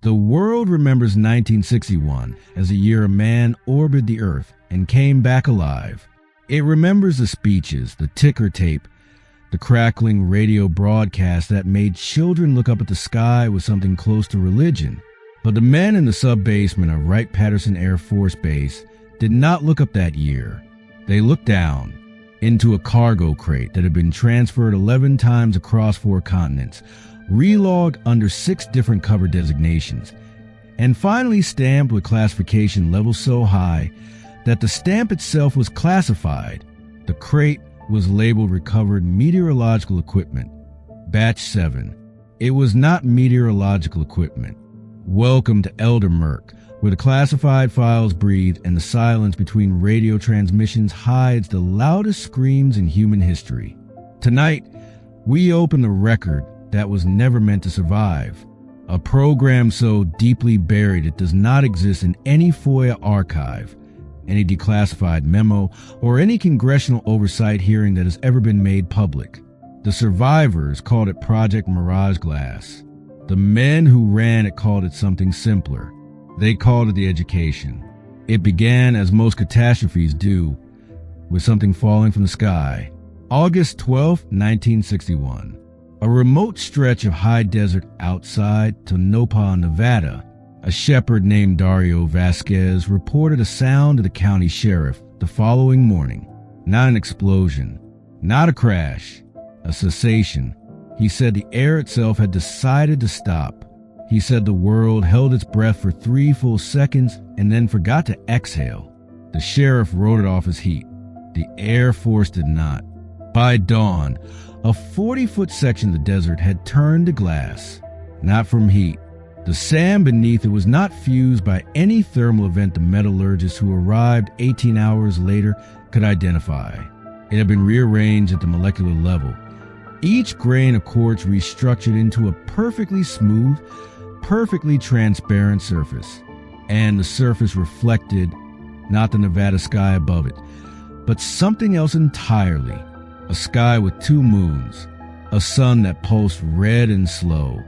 The world remembers 1961 as the year a man orbited the Earth and came back alive. It remembers the speeches, the ticker tape, the crackling radio broadcast that made children look up at the sky with something close to religion. But the men in the sub-basement of Wright-Patterson Air Force Base did not look up that year. They looked down into a cargo crate that had been transferred 11 times across 4 continents, relogged under 6 different cover designations, and finally stamped with classification levels so high that the stamp itself was classified. The crate was labeled Recovered Meteorological Equipment, Batch 7. It was not meteorological equipment. Welcome to Elder Murk, where the classified files breathe and the silence between radio transmissions hides the loudest screams in human history. Tonight, we open the record that was never meant to survive. A program so deeply buried it does not exist in any FOIA archive, any declassified memo, or any congressional oversight hearing that has ever been made public. The survivors called it Project Mirage Glass. The men who ran it called it something simpler. They called it the education. It began, as most catastrophes do, with something falling from the sky. August 12, 1961. A remote stretch of high desert outside Tonopah, Nevada. A shepherd named Dario Vasquez reported a sound to the county sheriff the following morning. Not an explosion, not a crash, a cessation. He said the air itself had decided to stop. He said the world held its breath for 3 full seconds and then forgot to exhale. The sheriff wrote it off as heat. The Air Force did not. By dawn, a 40-foot section of the desert had turned to glass, not from heat. The sand beneath it was not fused by any thermal event the metallurgists who arrived 18 hours later could identify. It had been rearranged at the molecular level. Each grain of quartz restructured into a perfectly smooth, perfectly transparent surface. And the surface reflected not the Nevada sky above it, but something else entirely. A sky with 2 moons, a sun that pulsed red and slow,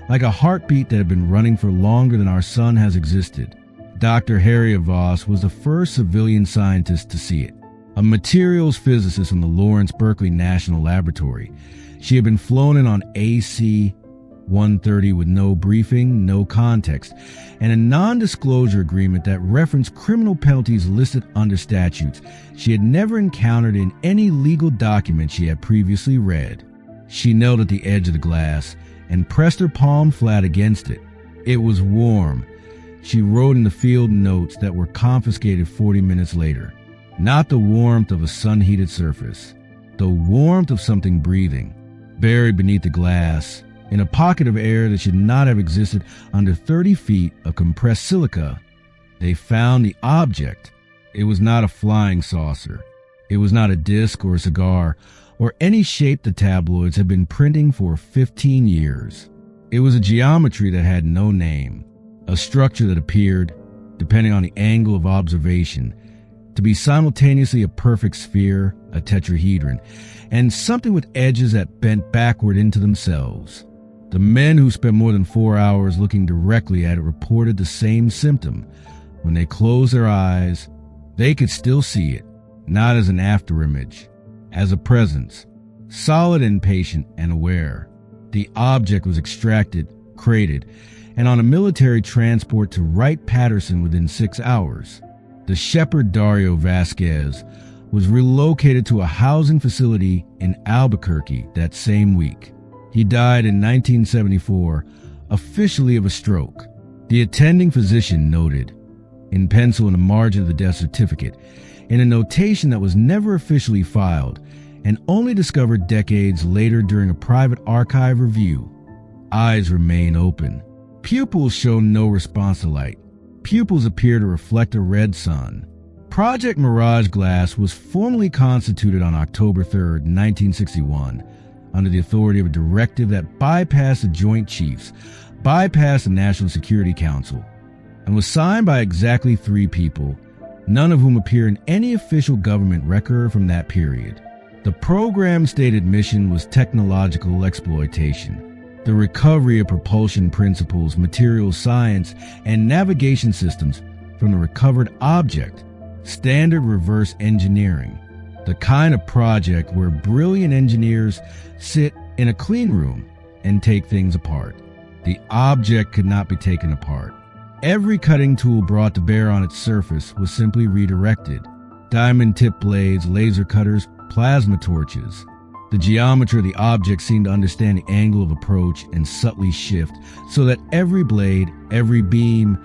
like a heartbeat that had been running for longer than our sun has existed. Dr. Harriet Voss was the first civilian scientist to see it, a materials physicist from the Lawrence Berkeley National Laboratory. She had been flown in on AC-130 with no briefing, no context, and a non-disclosure agreement that referenced criminal penalties listed under statutes she had never encountered in any legal document she had previously read. She knelt at the edge of the glass and pressed her palm flat against it. It was warm. She wrote in the field notes that were confiscated 40 minutes later. Not the warmth of a sun-heated surface, the warmth of something breathing. Buried beneath the glass, in a pocket of air that should not have existed under 30 feet of compressed silica, they found the object. It was not a flying saucer. It was not a disc or a cigar or any shape the tabloids had been printing for 15 years. It was a geometry that had no name, a structure that appeared, depending on the angle of observation, to be simultaneously a perfect sphere, a tetrahedron, and something with edges that bent backward into themselves. The men who spent more than 4 hours looking directly at it reported the same symptom. When they closed their eyes, they could still see it, not as an afterimage, as a presence, solid and patient and aware. The object was extracted, crated, and on a military transport to Wright-Patterson within 6 hours. The shepherd Dario Vasquez was relocated to a housing facility in Albuquerque that same week. He died in 1974, officially of a stroke. The attending physician noted, in pencil in the margin of the death certificate, in a notation that was never officially filed and only discovered decades later during a private archive review, eyes remain open. Pupils show no response to light. Pupils appear to reflect a red sun. Project Mirage Glass was formally constituted on October 3, 1961, under the authority of a directive that bypassed the Joint Chiefs, bypassed the National Security Council, and was signed by exactly 3 people, none of whom appear in any official government record from that period. The program's stated mission was technological exploitation. the recovery of propulsion principles, material science, and navigation systems from the recovered object, standard reverse engineering, the kind of project where brilliant engineers sit in a clean room and take things apart. The object could not be taken apart. Every cutting tool brought to bear on its surface was simply redirected. Diamond-tipped blades, laser cutters, plasma torches. The geometry of the object seemed to understand the angle of approach and subtly shift so that every blade, every beam,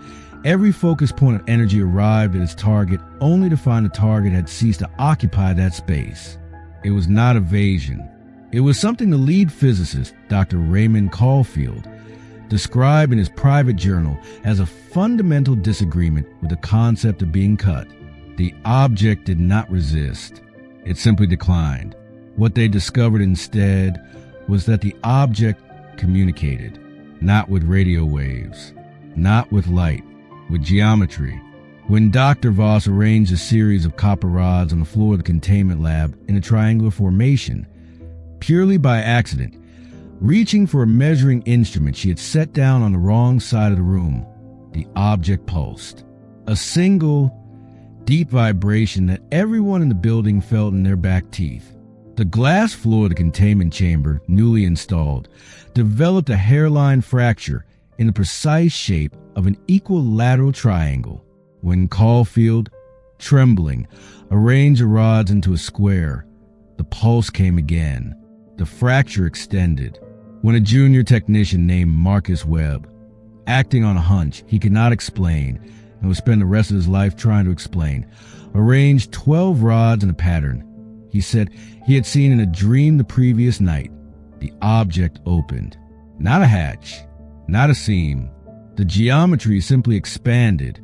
every focus point of energy arrived at its target only to find the target had ceased to occupy that space. It was not evasion. It was something the lead physicist, Dr. Raymond Caulfield, described in his private journal as a fundamental disagreement with the concept of being cut. The object did not resist. It simply declined. What they discovered instead was that the object communicated, not with radio waves, not with light, with geometry. When Dr. Voss arranged a series of copper rods on the floor of the containment lab in a triangular formation, purely by accident, reaching for a measuring instrument she had set down on the wrong side of the room, the object pulsed. A single, deep vibration that everyone in the building felt in their back teeth. The glass floor of the containment chamber, newly installed, developed a hairline fracture in the precise shape of an equilateral triangle. When Caulfield, trembling, arranged the rods into a square, the pulse came again. The fracture extended. When a junior technician named Marcus Webb, acting on a hunch he could not explain and would spend the rest of his life trying to explain, arranged 12 rods in a pattern he said he had seen in a dream the previous night, the object opened. Not a hatch, not a seam. The geometry simply expanded,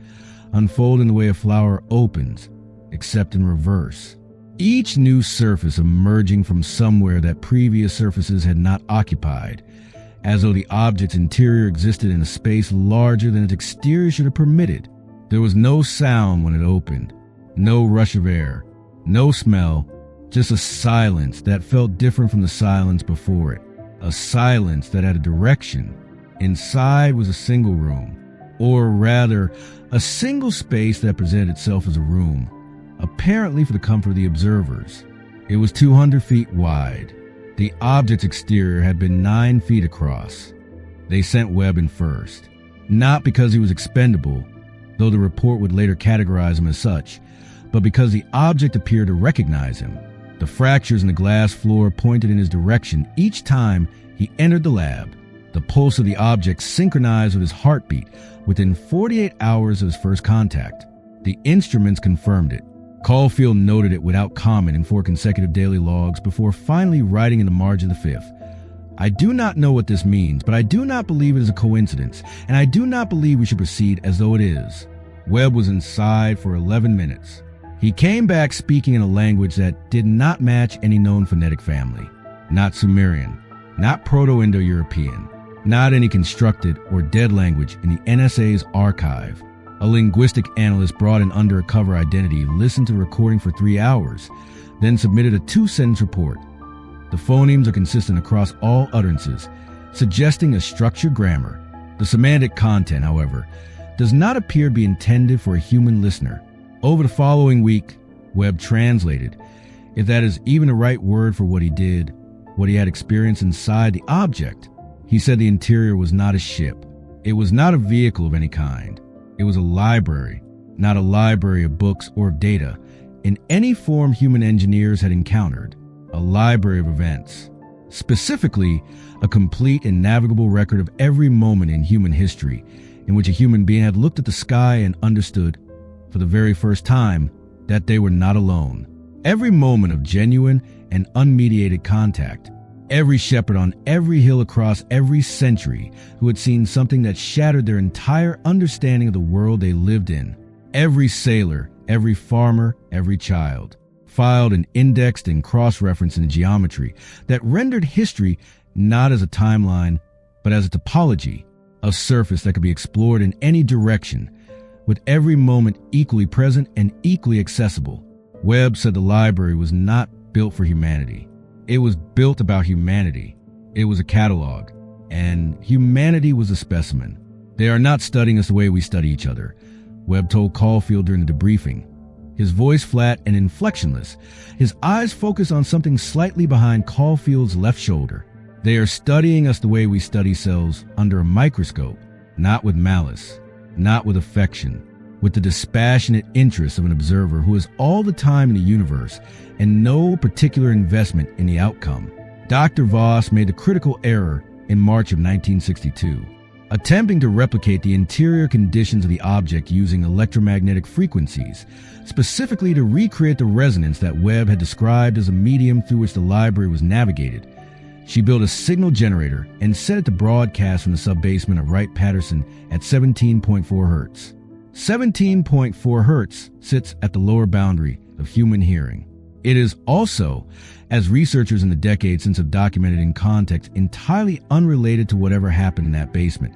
unfolding the way a flower opens, except in reverse. Each new surface emerging from somewhere that previous surfaces had not occupied, as though the object's interior existed in a space larger than its exterior should have permitted. There was no sound when it opened, no rush of air, no smell, just a silence that felt different from the silence before it, a silence that had a direction. Inside was a single room, or rather, a single space that presented itself as a room, apparently for the comfort of the observers. It was 200 feet wide. The object's exterior had been 9 feet across. They sent Webb in first, not because he was expendable, though the report would later categorize him as such, but because the object appeared to recognize him. The fractures in the glass floor pointed in his direction each time he entered the lab. The pulse of the object synchronized with his heartbeat within 48 hours of his first contact. The instruments confirmed it. Caulfield noted it without comment in 4 consecutive daily logs before finally writing in the margin of the 5th. I do not know what this means, but I do not believe it is a coincidence, and I do not believe we should proceed as though it is. Webb was inside for 11 minutes. He came back speaking in a language that did not match any known phonetic family. Not Sumerian, not Proto-Indo-European, not any constructed or dead language in the NSA's archive. A linguistic analyst brought in undercover identity listened to the recording for 3 hours, then submitted a 2-sentence report. The phonemes are consistent across all utterances, suggesting a structured grammar. The semantic content, however, does not appear to be intended for a human listener. Over the following week, Webb translated, if that is even the right word for what he did, what he had experienced inside the object. He said the interior was not a ship. It was not a vehicle of any kind. It was a library, not a library of books or of data in any form human engineers had encountered, a library of events. Specifically, a complete and navigable record of every moment in human history in which a human being had looked at the sky and understood, for the very first time, that they were not alone. Every moment of genuine and unmediated contact. Every shepherd on every hill across every century who had seen something that shattered their entire understanding of the world they lived in. Every sailor, every farmer, every child. Filed and indexed and cross-referenced in geometry that rendered history not as a timeline, but as a topology, a surface that could be explored in any direction, with every moment equally present and equally accessible. Webb said the library was not built for humanity. It was built about humanity. It was a catalog. and humanity was a specimen. They are not studying us the way we study each other, Webb told Caulfield during the debriefing. His voice flat and inflectionless, his eyes focused on something slightly behind Caulfield's left shoulder. They are studying us the way we study cells under a microscope, not with malice, not with affection, with the dispassionate interest of an observer who has all the time in the universe and no particular investment in the outcome. Dr. Voss made the critical error in March of 1962, attempting to replicate the interior conditions of the object using electromagnetic frequencies, specifically to recreate the resonance that Webb had described as a medium through which the library was navigated. She built a signal generator and set it to broadcast from the sub-basement of Wright-Patterson at 17.4 hertz. 17.4 hertz sits at the lower boundary of human hearing. It is also, as researchers in the decades since have documented in context, entirely unrelated to whatever happened in that basement.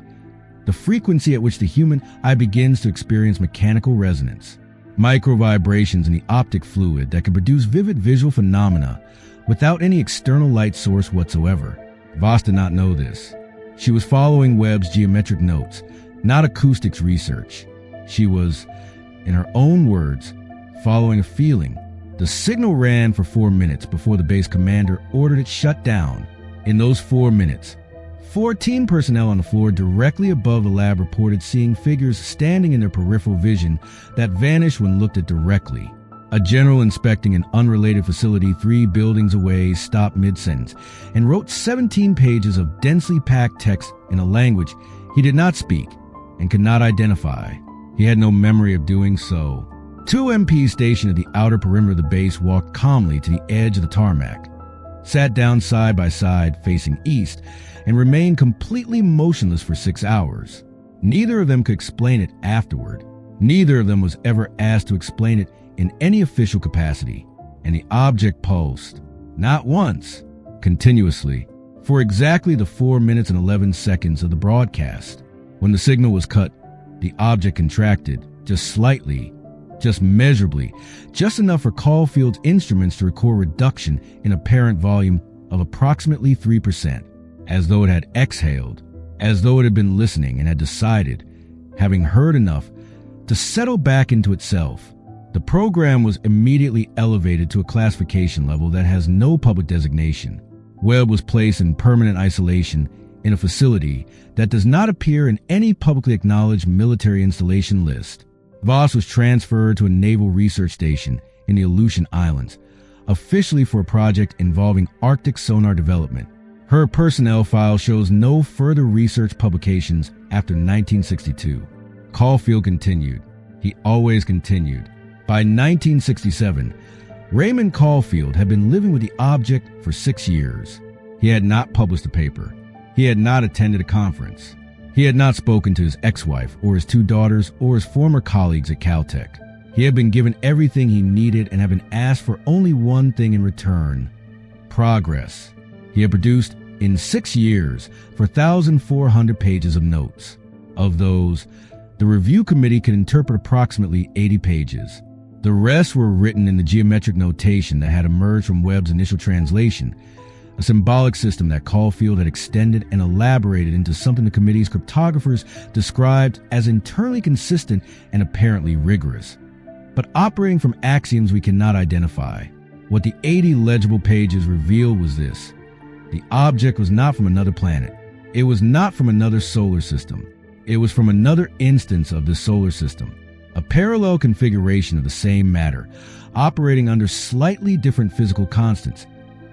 The frequency at which the human eye begins to experience mechanical resonance, micro vibrations in the optic fluid that can produce vivid visual phenomena without any external light source whatsoever. Voss did not know this. She was following Webb's geometric notes, not acoustics research. She was, in her own words, following a feeling. The signal ran for 4 minutes before the base commander ordered it shut down. In those 4 minutes, 14 personnel on the floor directly above the lab reported seeing figures standing in their peripheral vision that vanished when looked at directly. A general inspecting an unrelated facility 3 buildings away stopped mid-sentence and wrote 17 pages of densely packed text in a language he did not speak and could not identify. He had no memory of doing so. 2 MPs stationed at the outer perimeter of the base walked calmly to the edge of the tarmac, sat down side by side facing east, and remained completely motionless for 6 hours. Neither of them could explain it afterward. Neither of them was ever asked to explain it in any official capacity, and the object pulsed, not once, continuously, for exactly the 4 minutes and 11 seconds of the broadcast. When the signal was cut, the object contracted, just slightly, just measurably, just enough for Caulfield's instruments to record reduction in apparent volume of approximately 3%, as though it had exhaled, as though it had been listening and had decided, having heard enough, to settle back into itself. The program was immediately elevated to a classification level that has no public designation. Webb was placed in permanent isolation in a facility that does not appear in any publicly acknowledged military installation list. Voss was transferred to a naval research station in the Aleutian Islands, officially for a project involving Arctic sonar development. Her personnel file shows no further research publications after 1962. Caulfield continued. He always continued. By 1967, Raymond Caulfield had been living with the object for 6 years. He had not published a paper. He had not attended a conference. He had not spoken to his ex-wife or his 2 daughters or his former colleagues at Caltech. He had been given everything he needed and had been asked for only one thing in return: progress. He had produced, in 6 years, 4,400 pages of notes. Of those, the review committee could interpret approximately 80 pages. The rest were written in the geometric notation that had emerged from Webb's initial translation, a symbolic system that Caulfield had extended and elaborated into something the committee's cryptographers described as internally consistent and apparently rigorous, but operating from axioms we cannot identify. What the 80 legible pages revealed was this: the object was not from another planet. It was not from another solar system. It was from another instance of this solar system, a parallel configuration of the same matter, operating under slightly different physical constants,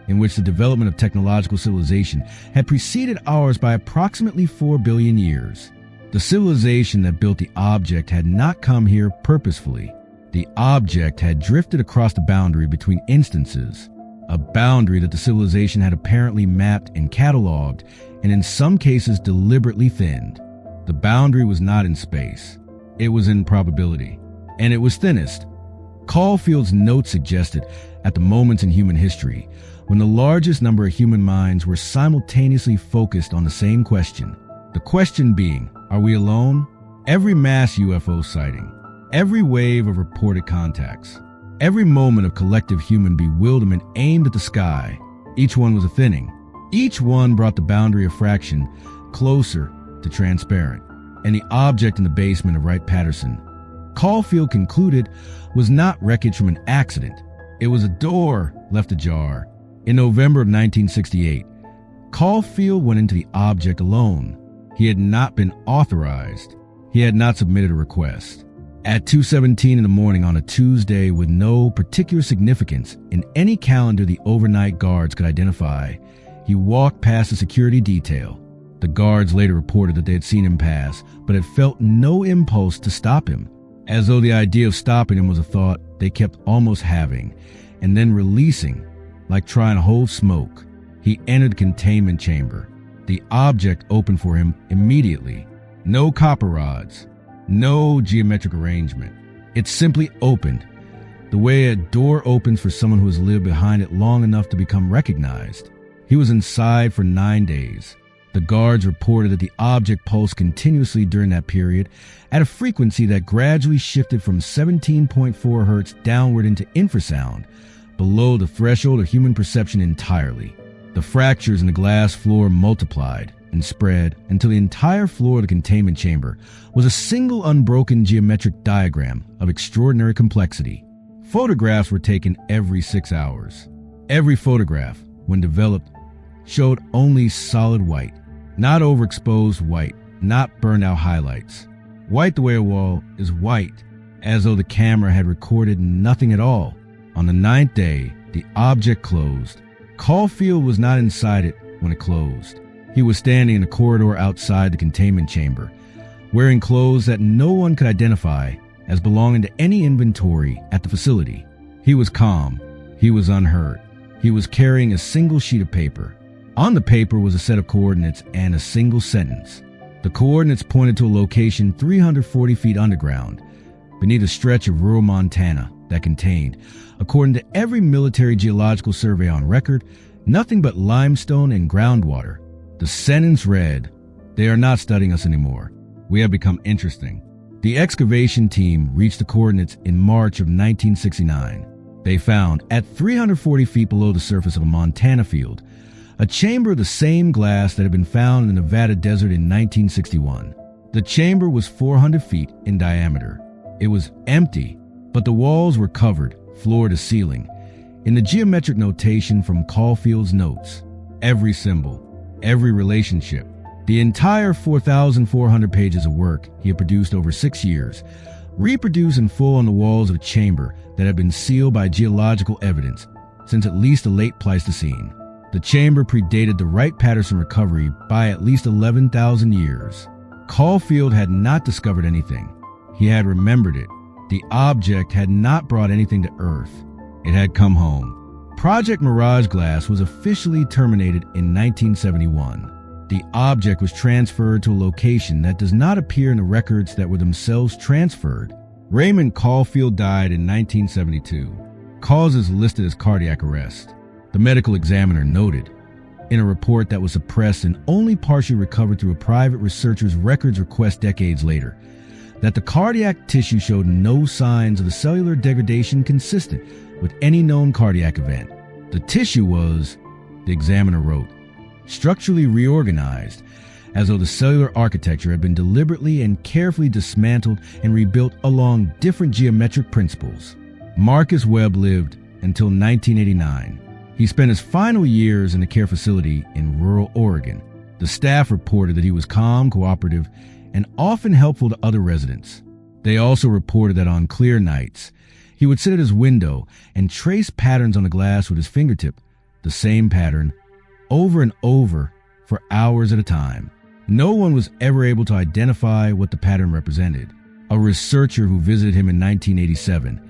in which the development of technological civilization had preceded ours by approximately 4 billion years. The civilization that built the object had not come here purposefully. The object had drifted across the boundary between instances, a boundary that the civilization had apparently mapped and cataloged, and in some cases deliberately thinned. The boundary was not in space. It was in probability, and it was thinnest. Caulfield's note suggested, at the moments in human history when the largest number of human minds were simultaneously focused on the same question, the question being, are we alone? Every mass UFO sighting, every wave of reported contacts, every moment of collective human bewilderment aimed at the sky, each one was a thinning, Each one brought the boundary of fraction closer to transparent, and the object in the basement of Wright-Patterson, Caulfield concluded, was not wreckage from an accident. It was a door left ajar. In November of 1968, Caulfield went into the object alone. He had not been authorized. He had not submitted a request. At 2:17 in the morning on a Tuesday with no particular significance in any calendar the overnight guards could identify, he walked past the security detail. The guards later reported that they had seen him pass, but had felt no impulse to stop him, as though the idea of stopping him was a thought they kept almost having, and then releasing, like trying to hold smoke. He entered the containment chamber. The object opened for him immediately. No copper rods, no geometric arrangement. It simply opened, the way a door opens for someone who has lived behind it long enough to become recognized. He was inside for 9 days. The guards reported that the object pulsed continuously during that period at a frequency that gradually shifted from 17.4 hertz downward into infrasound, below the threshold of human perception entirely. The fractures in the glass floor multiplied and spread until the entire floor of the containment chamber was a single unbroken geometric diagram of extraordinary complexity. Photographs were taken every 6 hours. Every photograph, when developed, showed only solid white, not overexposed white, not burned out highlights. White the way a wall is white, as though the camera had recorded nothing at all. On the 9th day, the object closed. Caulfield was not inside it when it closed. He was standing in a corridor outside the containment chamber, wearing clothes that no one could identify as belonging to any inventory at the facility. He was calm. He was unhurt. He was carrying a single sheet of paper. On the paper was a set of coordinates and a single sentence. The coordinates pointed to a location 340 feet underground, beneath a stretch of rural Montana that contained, according to every military geological survey on record, nothing but limestone and groundwater. The sentence read, "They are not studying us anymore. We have become interesting." The excavation team reached the coordinates in March of 1969. They found, at 340 feet below the surface of a Montana field, a chamber of the same glass that had been found in the Nevada desert in 1961. The chamber was 400 feet in diameter. It was empty, but the walls were covered, floor to ceiling, in the geometric notation from Caulfield's notes. Every symbol, every relationship, the entire 4,400 pages of work he had produced over 6 years, reproduced in full on the walls of a chamber that had been sealed by geological evidence since at least the late Pleistocene. The chamber predated the Wright-Patterson recovery by at least 11,000 years. Caulfield had not discovered anything. He had remembered it. The object had not brought anything to Earth. It had come home. Project Mirage Glass was officially terminated in 1971. The object was transferred to a location that does not appear in the records that were themselves transferred. Raymond Caulfield died in 1972. Causes listed as cardiac arrest. The medical examiner noted, in a report that was suppressed and only partially recovered through a private researcher's records request decades later, that the cardiac tissue showed no signs of the cellular degradation consistent with any known cardiac event. The tissue was, the examiner wrote, structurally reorganized, as though the cellular architecture had been deliberately and carefully dismantled and rebuilt along different geometric principles. Marcus Webb lived until 1989. He spent his final years in a care facility in rural Oregon. The staff reported that he was calm, cooperative, and often helpful to other residents. They also reported that on clear nights, he would sit at his window and trace patterns on the glass with his fingertip, the same pattern, over and over for hours at a time. No one was ever able to identify what the pattern represented. A researcher who visited him in 1987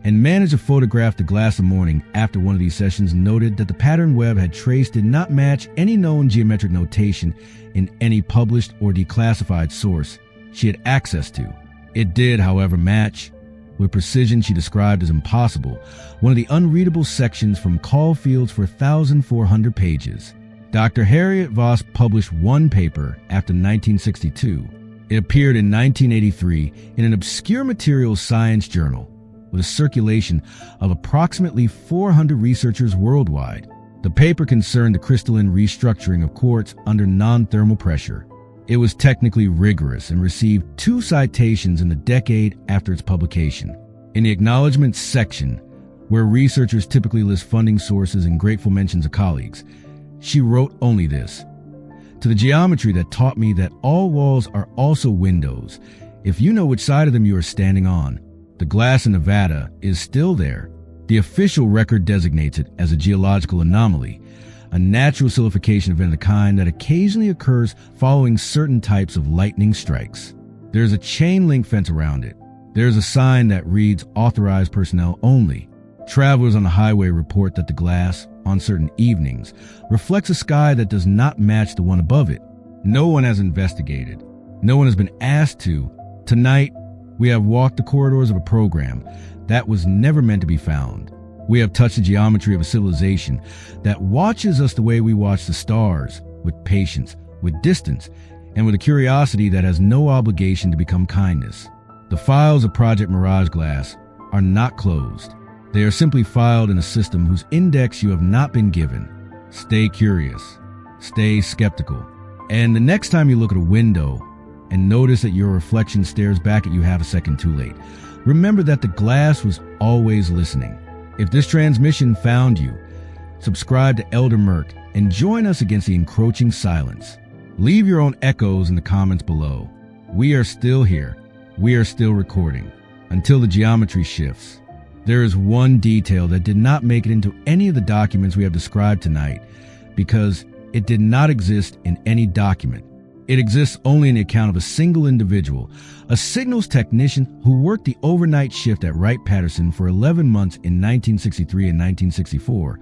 and managed to photograph the glass the morning after one of these sessions noted that the pattern Webb had traced did not match any known geometric notation in any published or declassified source she had access to. It did, however, match, with precision she described as impossible, one of the unreadable sections from Caulfield's 4,400 pages. Dr. Harriet Voss published one paper after 1962. It appeared in 1983 in an obscure materials science journal with a circulation of approximately 400 researchers worldwide. The paper concerned the crystalline restructuring of quartz under non-thermal pressure. It was technically rigorous and received 2 citations in the decade after its publication. In the acknowledgments section, where researchers typically list funding sources and grateful mentions of colleagues, she wrote only this: "To the geometry that taught me that all walls are also windows, if you know which side of them you are standing on. The glass in Nevada is still there. The official record designates it as a geological anomaly, a natural silicification event of the kind that occasionally occurs following certain types of lightning strikes. There's a chain link fence around it. There's a sign that reads authorized personnel only. Travelers on the highway report that the glass, on certain evenings, reflects a sky that does not match the one above it. No one has investigated. No one has been asked to. Tonight, we have walked the corridors of a program that was never meant to be found. We have touched the geometry of a civilization that watches us the way we watch the stars, with patience, with distance, and with a curiosity that has no obligation to become kindness. The files of Project Mirage Glass are not closed. They are simply filed in a system whose index you have not been given. Stay curious. Stay skeptical. And the next time you look at a window and notice that your reflection stares back at you half a second too late, remember that the glass was always listening. If this transmission found you, subscribe to Elder Murk and join us against the encroaching silence. Leave your own echoes in the comments below. We are still here. We are still recording until the geometry shifts. There is one detail that did not make it into any of the documents we have described tonight because it did not exist in any document. It exists only in the account of a single individual, a signals technician who worked the overnight shift at Wright-Patterson for 11 months in 1963 and 1964,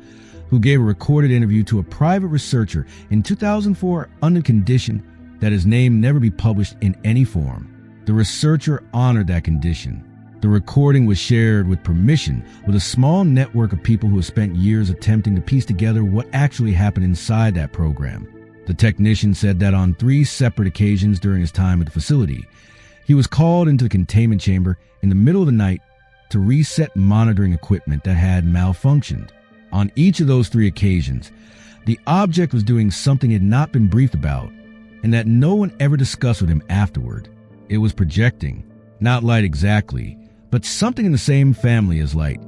who gave a recorded interview to a private researcher in 2004 under condition that his name never be published in any form. The researcher honored that condition. The recording was shared with permission with a small network of people who have spent years attempting to piece together what actually happened inside that program. The technician said that on 3 separate occasions during his time at the facility, he was called into the containment chamber in the middle of the night to reset monitoring equipment that had malfunctioned. On each of those 3 occasions, the object was doing something he had not been briefed about and that no one ever discussed with him afterward. It was projecting, not light exactly, but something in the same family as light,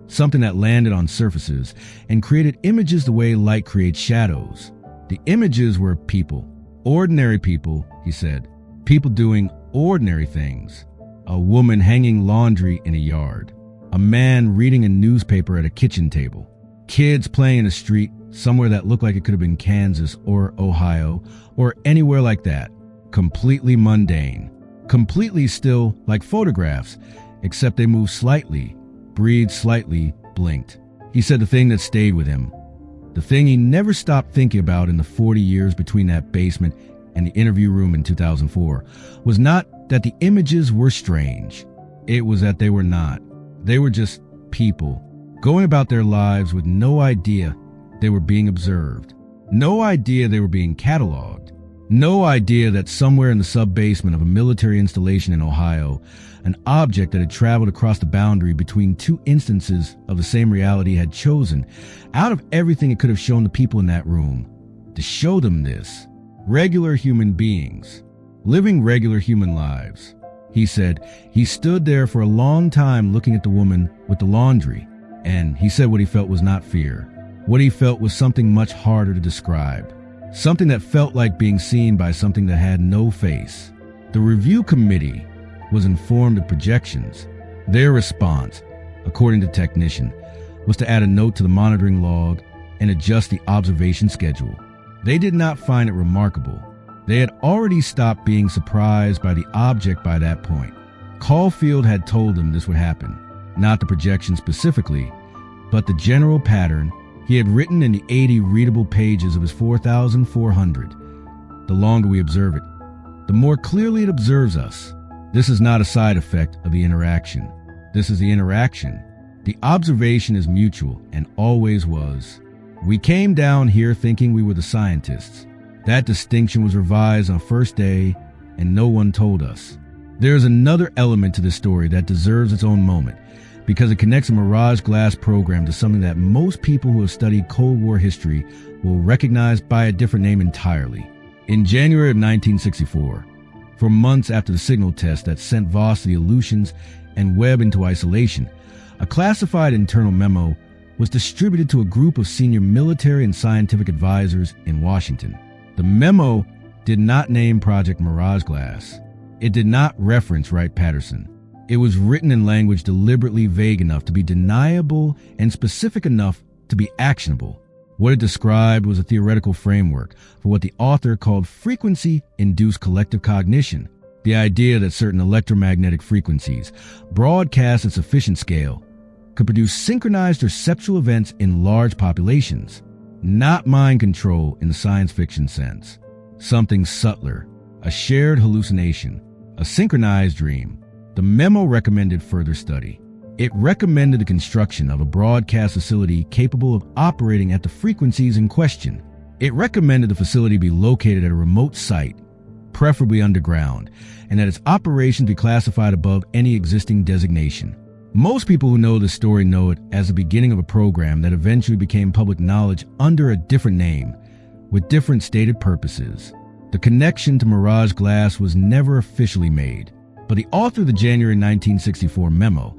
something that landed on surfaces and created images the way light creates shadows. The images were people, ordinary people, he said, people doing ordinary things. A woman hanging laundry in a yard, a man reading a newspaper at a kitchen table, kids playing in a street somewhere that looked like it could have been Kansas or Ohio or anywhere like that. Completely mundane, completely still like photographs, except they moved slightly, breathed slightly, blinked. He said the thing that stayed with him, the thing he never stopped thinking about in the 40 years between that basement and the interview room in 2004, was not that the images were strange. It was that they were not. They were just people, going about their lives with no idea they were being observed, no idea they were being cataloged, no idea that somewhere in the sub-basement of a military installation in Ohio, an object that had traveled across the boundary between 2 instances of the same reality had chosen, out of everything it could have shown the people in that room, to show them this. Regular human beings, living regular human lives. He said he stood there for a long time looking at the woman with the laundry, and he said what he felt was not fear. What he felt was something much harder to describe, something that felt like being seen by something that had no face. The review committee was informed of projections. Their response, according to the technician, was to add a note to the monitoring log and adjust the observation schedule. They did not find it remarkable. They had already stopped being surprised by the object by that point. Caulfield had told them this would happen, not the projection specifically, but the general pattern he had written in the 80 readable pages of his 4,400. The longer we observe it, the more clearly it observes us. This is not a side effect of the interaction. This is the interaction. The observation is mutual and always was. We came down here thinking we were the scientists. That distinction was revised on first day, and no one told us. There is another element to this story that deserves its own moment, because it connects a Mirage Glass program to something that most people who have studied Cold War history will recognize by a different name entirely. In January of 1964, for months after the signal test that sent Voss to the Aleutians and Webb into isolation, a classified internal memo was distributed to a group of senior military and scientific advisors in Washington. The memo did not name Project Mirage Glass. It did not reference Wright-Patterson. It was written in language deliberately vague enough to be deniable and specific enough to be actionable. What it described was a theoretical framework for what the author called frequency-induced collective cognition, the idea that certain electromagnetic frequencies, broadcast at sufficient scale, could produce synchronized perceptual events in large populations, not mind control in the science fiction sense. Something subtler, a shared hallucination, a synchronized dream. The memo recommended further study. It recommended the construction of a broadcast facility capable of operating at the frequencies in question. It recommended the facility be located at a remote site, preferably underground, and that its operations be classified above any existing designation. Most people who know this story know it as the beginning of a program that eventually became public knowledge under a different name, with different stated purposes. The connection to Mirage Glass was never officially made, but the author of the January 1964 memo,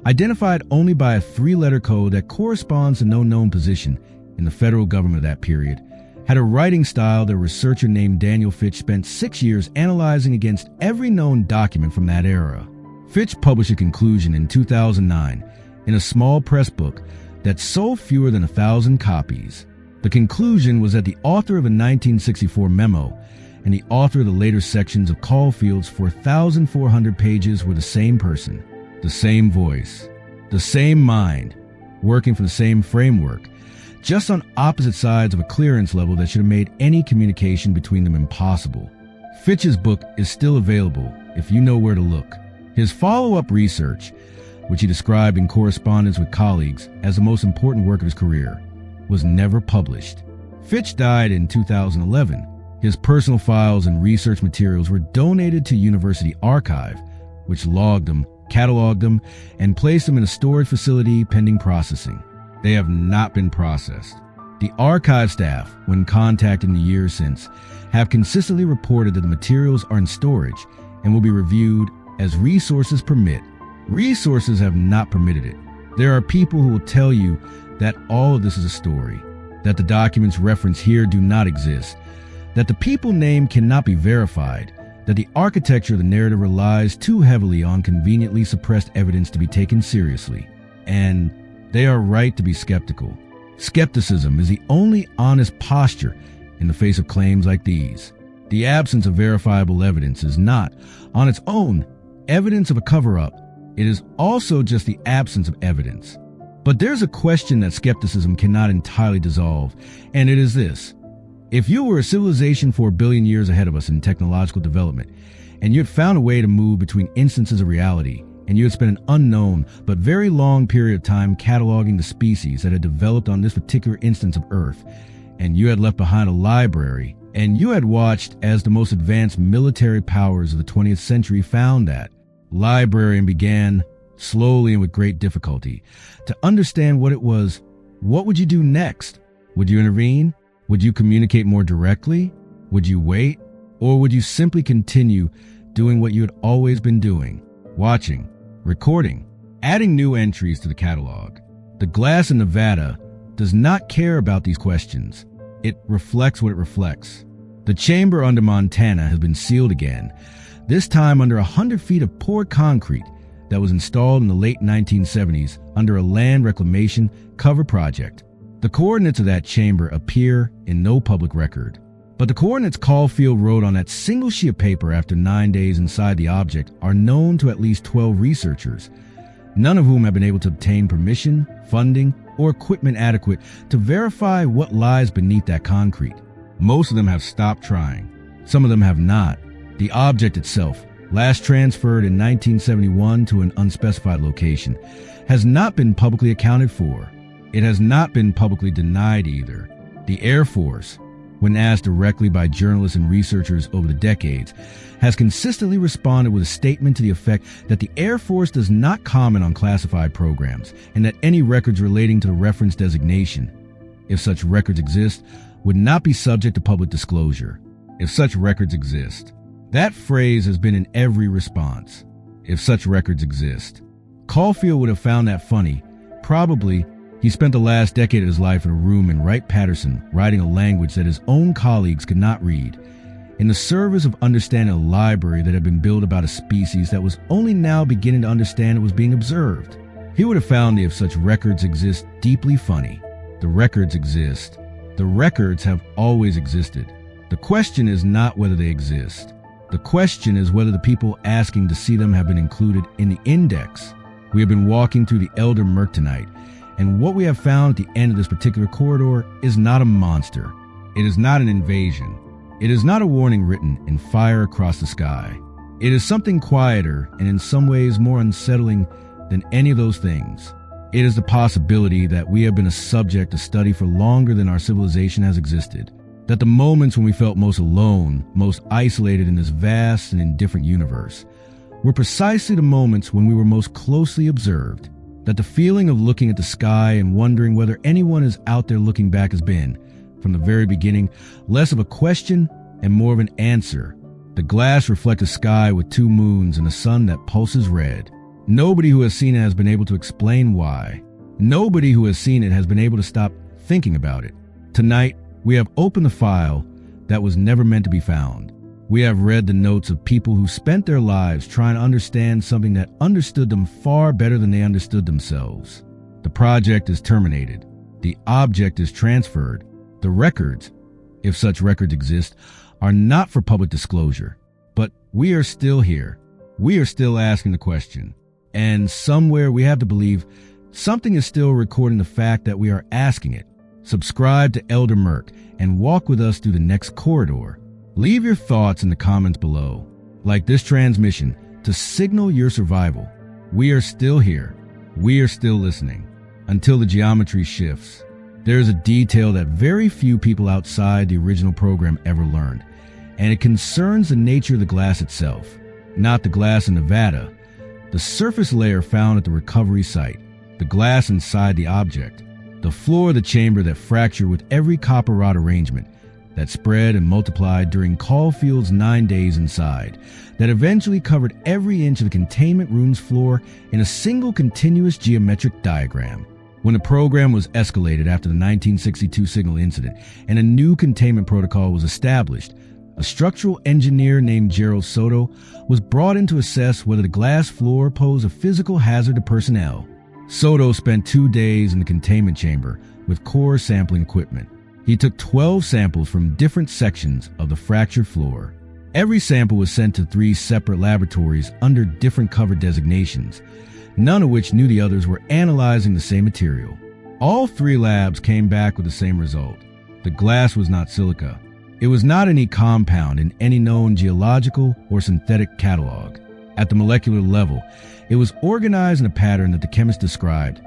identified only by a 3-letter code that corresponds to no known position in the federal government of that period, had a writing style that a researcher named Daniel Fitch spent 6 years analyzing against every known document from that era. Fitch published a conclusion in 2009 in a small press book that sold fewer than 1,000 copies. The conclusion was that the author of a 1964 memo and the author of the later sections of Caulfield's 4,400 pages were the same person, the same voice, the same mind, working for the same framework, just on opposite sides of a clearance level that should have made any communication between them impossible. Fitch's book is still available if you know where to look. His follow-up research, which he described in correspondence with colleagues as the most important work of his career, was never published. Fitch died in 2011. His personal files and research materials were donated to University Archive, which logged them, cataloged them, and placed them in a storage facility pending processing. They have not been processed. The archive staff, when contacted in the years since, have consistently reported that the materials are in storage and will be reviewed as resources permit. Resources have not permitted it. There are people who will tell you that all of this is a story, that the documents referenced here do not exist, that the people named cannot be verified, that the architecture of the narrative relies too heavily on conveniently suppressed evidence to be taken seriously. And they are right to be skeptical. Skepticism is the only honest posture in the face of claims like these. The absence of verifiable evidence is not, on its own, evidence of a cover-up. It is also just the absence of evidence. But there's a question that skepticism cannot entirely dissolve, and it is this. If you were a civilization 4 billion years ahead of us in technological development, and you had found a way to move between instances of reality, and you had spent an unknown but very long period of time cataloging the species that had developed on this particular instance of Earth, and you had left behind a library, and you had watched as the most advanced military powers of the 20th century found that library and began, slowly and with great difficulty, to understand what it was, what would you do next? Would you intervene? Would you communicate more directly? Would you wait? Or would you simply continue doing what you had always been doing? Watching, recording, adding new entries to the catalog. The glass in Nevada does not care about these questions. It reflects what it reflects. The chamber under Montana has been sealed again, this time under 100 feet of poured concrete that was installed in the late 1970s under a land reclamation cover project. The coordinates of that chamber appear in no public record, but the coordinates Caulfield wrote on that single sheet of paper after 9 days inside the object are known to at least 12 researchers, none of whom have been able to obtain permission, funding, or equipment adequate to verify what lies beneath that concrete. Most of them have stopped trying. Some of them have not. The object itself, last transferred in 1971 to an unspecified location, has not been publicly accounted for. It has not been publicly denied either. The Air Force, when asked directly by journalists and researchers over the decades, has consistently responded with a statement to the effect that the Air Force does not comment on classified programs and that any records relating to the reference designation, if such records exist, would not be subject to public disclosure. If such records exist. That phrase has been in every response. If such records exist. Caulfield would have found that funny. Probably, he spent the last decade of his life in a room in Wright-Patterson writing a language that his own colleagues could not read, in the service of understanding a library that had been built about a species that was only now beginning to understand it was being observed. He would have found the if such records exist deeply funny. The records exist. The records have always existed. The question is not whether they exist. The question is whether the people asking to see them have been included in the index. We have been walking through the Elder Murk tonight, and what we have found at the end of this particular corridor is not a monster. It is not an invasion. It is not a warning written in fire across the sky. It is something quieter and in some ways more unsettling than any of those things. It is the possibility that we have been a subject of study for longer than our civilization has existed. That the moments when we felt most alone, most isolated in this vast and indifferent universe, were precisely the moments when we were most closely observed. That the feeling of looking at the sky and wondering whether anyone is out there looking back has been, from the very beginning, less of a question and more of an answer. The glass reflects a sky with two moons and a sun that pulses red. Nobody who has seen it has been able to explain why. Nobody who has seen it has been able to stop thinking about it. Tonight, we have opened the file that was never meant to be found. We have read the notes of people who spent their lives trying to understand something that understood them far better than they understood themselves. The project is terminated. The object is transferred. The records, if such records exist, are not for public disclosure. But we are still here. We are still asking the question. And somewhere we have to believe something is still recording the fact that we are asking it. Subscribe to Elder Murk and walk with us through the next corridor. Leave your thoughts in the comments below. Like this transmission, to signal your survival. We are still here. We are still listening. Until the geometry shifts. There is a detail that very few people outside the original program ever learned, and it concerns the nature of the glass itself. Not the glass in Nevada. The surface layer found at the recovery site. The glass inside the object. The floor of the chamber that fractured with every copper rod arrangement, that spread and multiplied during Caulfield's 9 days inside, that eventually covered every inch of the containment room's floor in a single continuous geometric diagram. When the program was escalated after the 1962 signal incident and a new containment protocol was established, a structural engineer named Gerald Soto was brought in to assess whether the glass floor posed a physical hazard to personnel. Soto spent 2 days in the containment chamber with core sampling equipment. He took 12 samples from different sections of the fractured floor. Every sample was sent to 3 separate laboratories under different cover designations, none of which knew the others were analyzing the same material. All 3 labs came back with the same result. The glass was not silica. It was not any compound in any known geological or synthetic catalog. At the molecular level, it was organized in a pattern that the chemist described,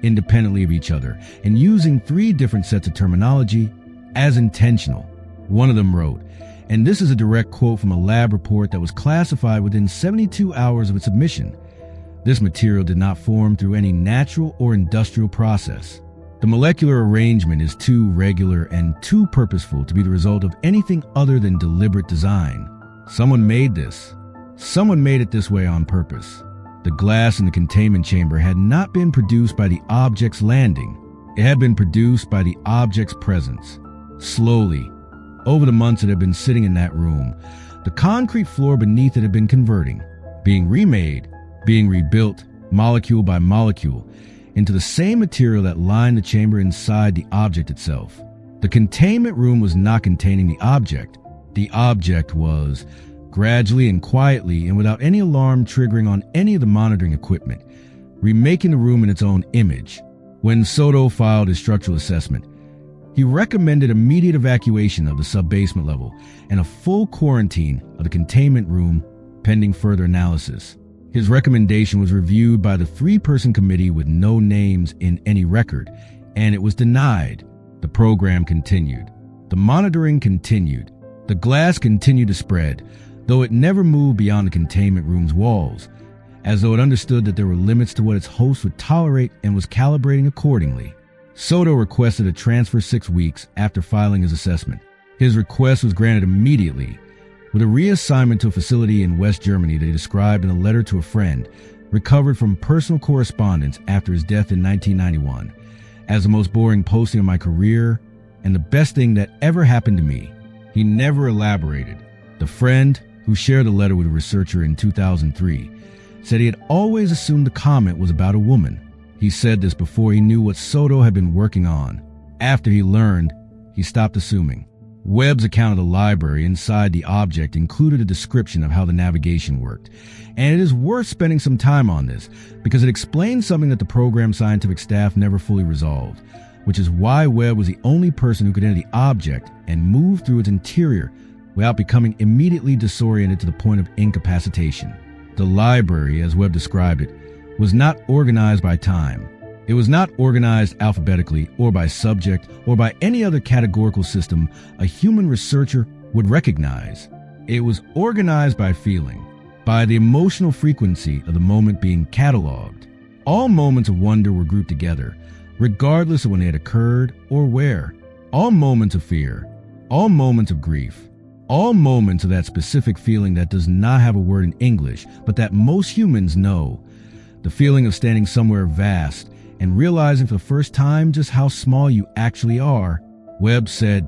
independently of each other, and using 3 different sets of terminology as intentional. One of them wrote, and this is a direct quote from a lab report that was classified within 72 hours of its submission, "This material did not form through any natural or industrial process. The molecular arrangement is too regular and too purposeful to be the result of anything other than deliberate design. Someone made this. Someone made it this way on purpose." The glass in the containment chamber had not been produced by the object's landing. It had been produced by the object's presence. Slowly, over the months it had been sitting in that room, the concrete floor beneath it had been converting, being remade, being rebuilt, molecule by molecule, into the same material that lined the chamber inside the object itself. The containment room was not containing the object. The object was, gradually and quietly and without any alarm triggering on any of the monitoring equipment, remaking the room in its own image. When Soto filed his structural assessment, he recommended immediate evacuation of the sub-basement level and a full quarantine of the containment room pending further analysis. His recommendation was reviewed by the 3-person committee with no names in any record, and it was denied. The program continued. The monitoring continued. The glass continued to spread, though it never moved beyond the containment room's walls, as though it understood that there were limits to what its host would tolerate and was calibrating accordingly. Soto requested a transfer 6 weeks after filing his assessment. His request was granted immediately, with a reassignment to a facility in West Germany that he described in a letter to a friend, recovered from personal correspondence after his death in 1991, as the most boring posting of my career and the best thing that ever happened to me. He never elaborated. The friend, who shared the letter with a researcher in 2003, said he had always assumed the comment was about a woman. He said this before he knew what Soto had been working on. After he learned, he stopped assuming. Webb's account of the library inside the object included a description of how the navigation worked, and it is worth spending some time on this because it explains something that the program's scientific staff never fully resolved, which is why Webb was the only person who could enter the object and move through its interior without becoming immediately disoriented to the point of incapacitation. The library, as Webb described it, was not organized by time. It was not organized alphabetically or by subject or by any other categorical system a human researcher would recognize. It was organized by feeling, by the emotional frequency of the moment being cataloged. All moments of wonder were grouped together, regardless of when they had occurred or where. All moments of fear, all moments of grief, all moments of that specific feeling that does not have a word in English, but that most humans know. The feeling of standing somewhere vast and realizing for the first time just how small you actually are. Webb said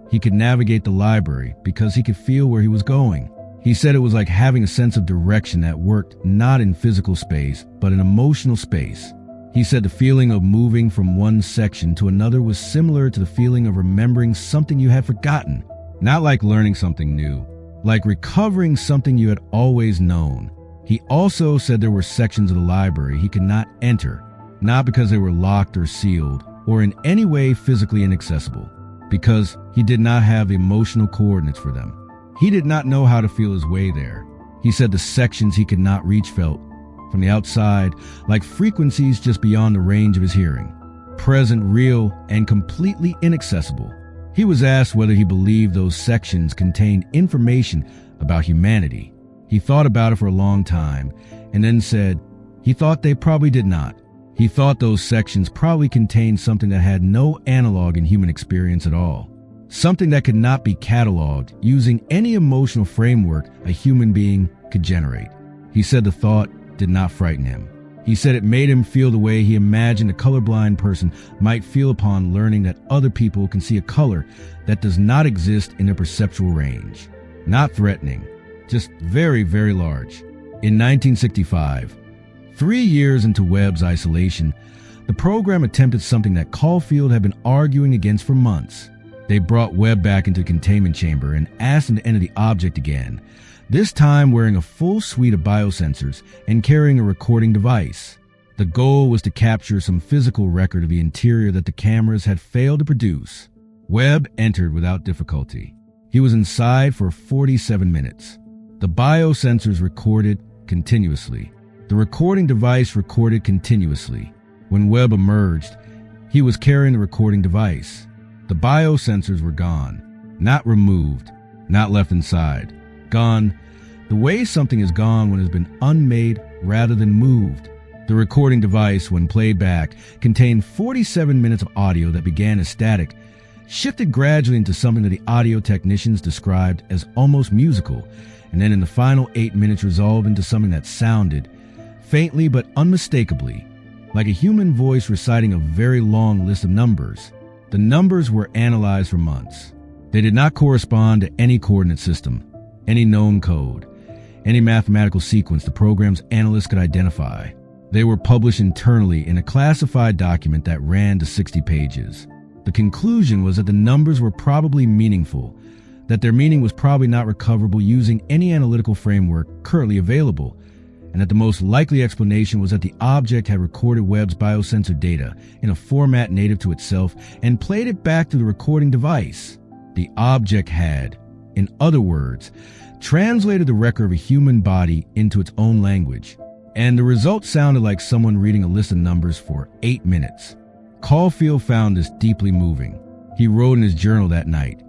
he could navigate the library because he could feel where he was going. He said it was like having a sense of direction that worked not in physical space, but in emotional space. He said the feeling of moving from one section to another was similar to the feeling of remembering something you had forgotten. Not like learning something new, like recovering something you had always known. He also said there were sections of the library he could not enter, not because they were locked or sealed or in any way physically inaccessible, because he did not have the emotional coordinates for them. He did not know how to feel his way there. He said the sections he could not reach felt, from the outside, like frequencies just beyond the range of his hearing, present, real, and completely inaccessible. He was asked whether he believed those sections contained information about humanity. He thought about it for a long time and then said he thought they probably did not. He thought those sections probably contained something that had no analog in human experience at all, something that could not be cataloged using any emotional framework a human being could generate. He said the thought did not frighten him. He said it made him feel the way he imagined a colorblind person might feel upon learning that other people can see a color that does not exist in their perceptual range. Not threatening, just very, very large. In 1965, 3 years into Webb's isolation, the program attempted something that Caulfield had been arguing against for months. They brought Webb back into the containment chamber and asked him to enter the object again, this time wearing a full suite of biosensors and carrying a recording device. The goal was to capture some physical record of the interior that the cameras had failed to produce. Webb entered without difficulty. He was inside for 47 minutes. The biosensors recorded continuously. The recording device recorded continuously. When Webb emerged, he was carrying the recording device. The biosensors were gone, not removed, not left inside. Gone the way something is gone when it has been unmade rather than moved. The recording device, when played back, contained 47 minutes of audio that began as static, shifted gradually into something that the audio technicians described as almost musical, and then in the final 8 minutes resolved into something that sounded, faintly but unmistakably, like a human voice reciting a very long list of numbers. The numbers were analyzed for months. They did not correspond to any coordinate system, any known code, any mathematical sequence the program's analysts could identify. They were published internally in a classified document that ran to 60 pages. The conclusion was that the numbers were probably meaningful, that their meaning was probably not recoverable using any analytical framework currently available, and that the most likely explanation was that the object had recorded Webb's biosensor data in a format native to itself and played it back to the recording device. The object had, in other words, translated the record of a human body into its own language, and the result sounded like someone reading a list of numbers for 8 minutes. Caulfield found this deeply moving. He wrote in his journal that night,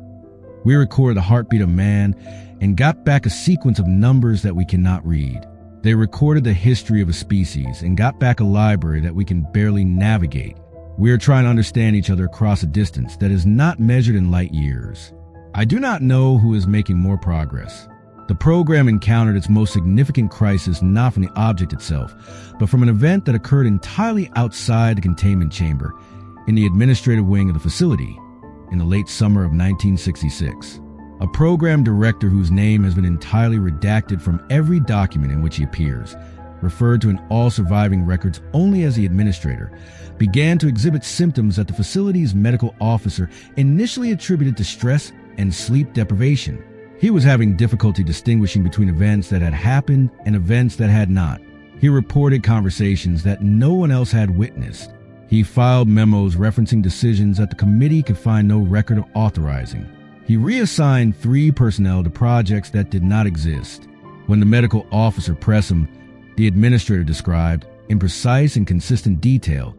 We recorded the heartbeat of man and got back a sequence of numbers that we cannot read. They recorded the history of a species and got back a library that we can barely navigate. We are trying to understand each other across a distance that is not measured in light years. I do not know who is making more progress. The program encountered its most significant crisis not from the object itself, but from an event that occurred entirely outside the containment chamber in the administrative wing of the facility in the late summer of 1966. A program director whose name has been entirely redacted from every document in which he appears, referred to in all surviving records only as the administrator, began to exhibit symptoms that the facility's medical officer initially attributed to stress and sleep deprivation. He was having difficulty distinguishing between events that had happened and events that had not. He reported conversations that no one else had witnessed. He filed memos referencing decisions that the committee could find no record of authorizing. He reassigned 3 personnel to projects that did not exist. When the medical officer pressed him, the administrator described, in precise and consistent detail,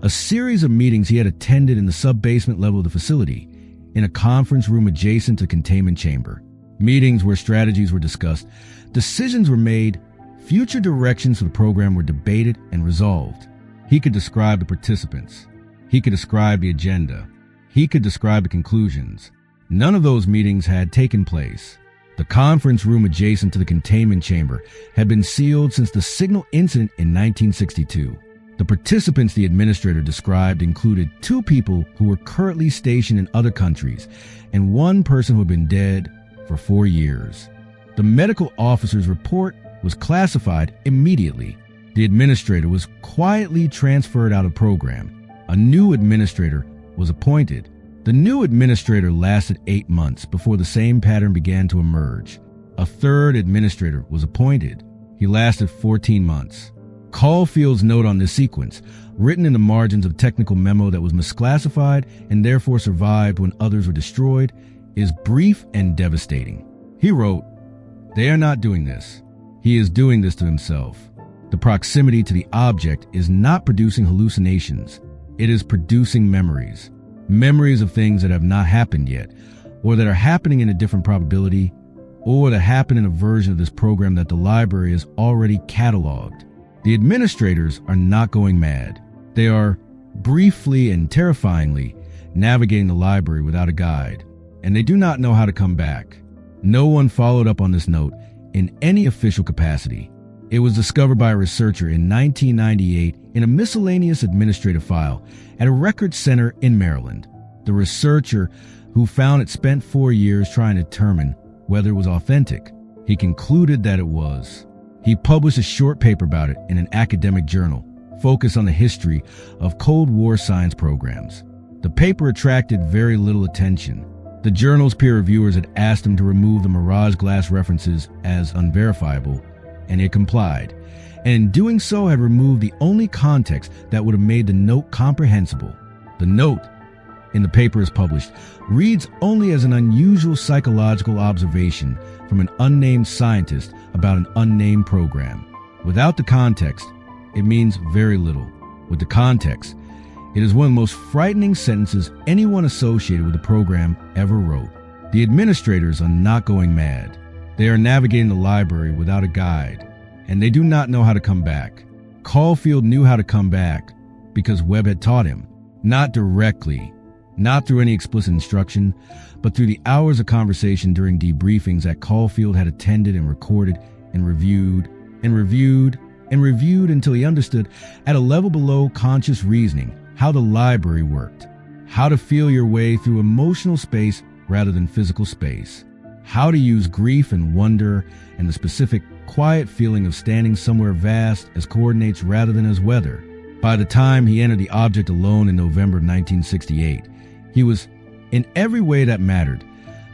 a series of meetings he had attended in the sub-basement level of the facility, in a conference room adjacent to the containment chamber. Meetings where strategies were discussed, decisions were made, future directions for the program were debated and resolved. He could describe the participants. He could describe the agenda. He could describe the conclusions. None of those meetings had taken place. The conference room adjacent to the containment chamber had been sealed since the signal incident in 1962. The participants the administrator described included 2 people who were currently stationed in other countries and 1 person who had been dead for 4 years. The medical officer's report was classified immediately. The administrator was quietly transferred out of the program. A new administrator was appointed. The new administrator lasted 8 months before the same pattern began to emerge. A 3rd administrator was appointed. He lasted 14 months. Caulfield's note on this sequence, written in the margins of a technical memo that was misclassified and therefore survived when others were destroyed, is brief and devastating. He wrote, "They are not doing this. He is doing this to himself. The proximity to the object is not producing hallucinations. It is producing memories. Memories of things that have not happened yet, or that are happening in a different probability, or that happen in a version of this program that the library has already cataloged. The administrators are not going mad. They are, briefly and terrifyingly, navigating the library without a guide, and they do not know how to come back." No one followed up on this note in any official capacity. It was discovered by a researcher in 1998 in a miscellaneous administrative file at a records center in Maryland. The researcher who found it spent 4 years trying to determine whether it was authentic. He concluded that it was. He published a short paper about it in an academic journal, focused on the history of Cold War science programs. The paper attracted very little attention. The journal's peer reviewers had asked him to remove the Mirage Glass references as unverifiable, and he complied, and in doing so had removed the only context that would have made the note comprehensible. The note, in the paper as published, reads only as an unusual psychological observation from an unnamed scientist about an unnamed program. Without the context, it means very little. With the context, it is one of the most frightening sentences anyone associated with the program ever wrote. The administrators are not going mad. They are navigating the library without a guide, and they do not know how to come back. Caulfield knew how to come back because Webb had taught him, not directly, not through any explicit instruction, but through the hours of conversation during debriefings that Caulfield had attended and recorded and reviewed and reviewed and reviewed until he understood at a level below conscious reasoning how the library worked, how to feel your way through emotional space rather than physical space, how to use grief and wonder and the specific quiet feeling of standing somewhere vast as coordinates rather than as weather. By the time he entered the object alone in November of 1968, he was, in every way that mattered,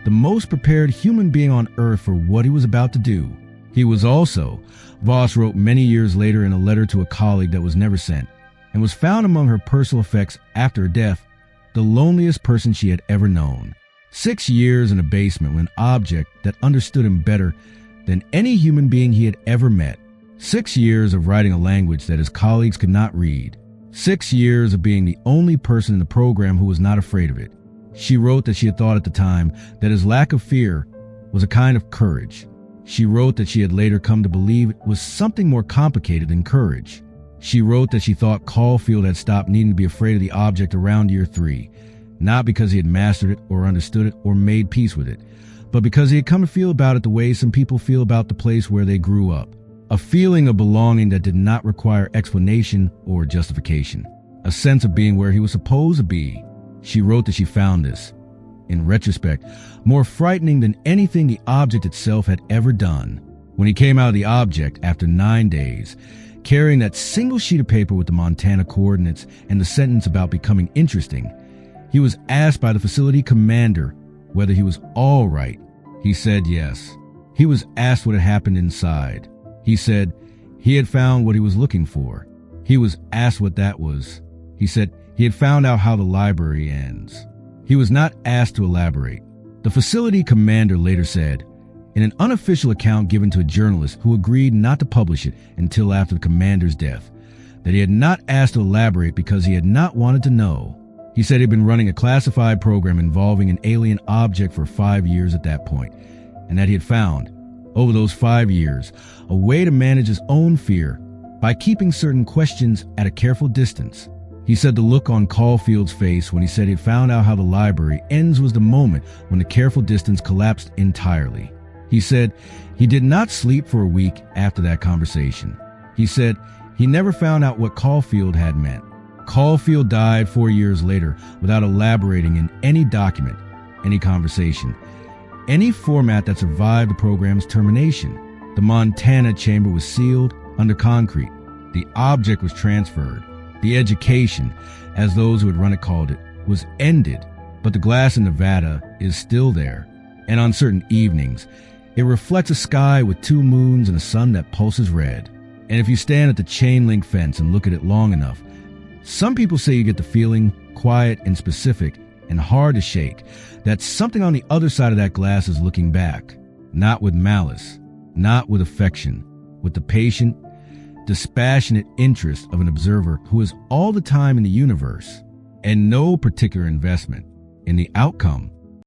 the most prepared human being on earth for what he was about to do. He was also, Voss wrote many years later in a letter to a colleague that was never sent, and was found among her personal effects after her death, the loneliest person she had ever known. 6 years in a basement with an object that understood him better than any human being he had ever met. 6 years of writing a language that his colleagues could not read. 6 years of being the only person in the program who was not afraid of it, She wrote that she had thought at the time that his lack of fear was a kind of courage. She wrote that she had later come to believe it was something more complicated than courage. She wrote that she thought Caulfield had stopped needing to be afraid of the object around year 3, not because he had mastered it or understood it or made peace with it, but because he had come to feel about it the way some people feel about the place where they grew up. A feeling of belonging that did not require explanation or justification. A sense of being where he was supposed to be. She wrote that she found this, in retrospect, more frightening than anything the object itself had ever done. When he came out of the object after 9 days, carrying that single sheet of paper with the Montana coordinates and the sentence about becoming interesting, he was asked by the facility commander whether he was all right. He said yes. He was asked what had happened inside. He said he had found what he was looking for. He was asked what that was. He said he had found out how the library ends. He was not asked to elaborate. The facility commander later said, in an unofficial account given to a journalist who agreed not to publish it until after the commander's death, that he had not asked to elaborate because he had not wanted to know. He said he had been running a classified program involving an alien object for 5 years at that point, and that he had found, over those 5 years, a way to manage his own fear by keeping certain questions at a careful distance. He said the look on Caulfield's face when he said he had found out how the library ends was the moment when the careful distance collapsed entirely. He said he did not sleep for a week after that conversation. He said he never found out what Caulfield had meant. Caulfield died 4 years later without elaborating in any document, any conversation, any format that survived the program's termination. The Montana chamber was sealed under concrete. The object was transferred. The education, as those who had run it called it, was ended. But the glass in Nevada is still there. And on certain evenings, it reflects a sky with 2 moons and a sun that pulses red. And if you stand at the chain link fence and look at it long enough, some people say you get the feeling, quiet and specific and hard to shake, that something on the other side of that glass is looking back, not with malice, not with affection, with the patient, dispassionate interest of an observer who is all the time in the universe and no particular investment in the outcome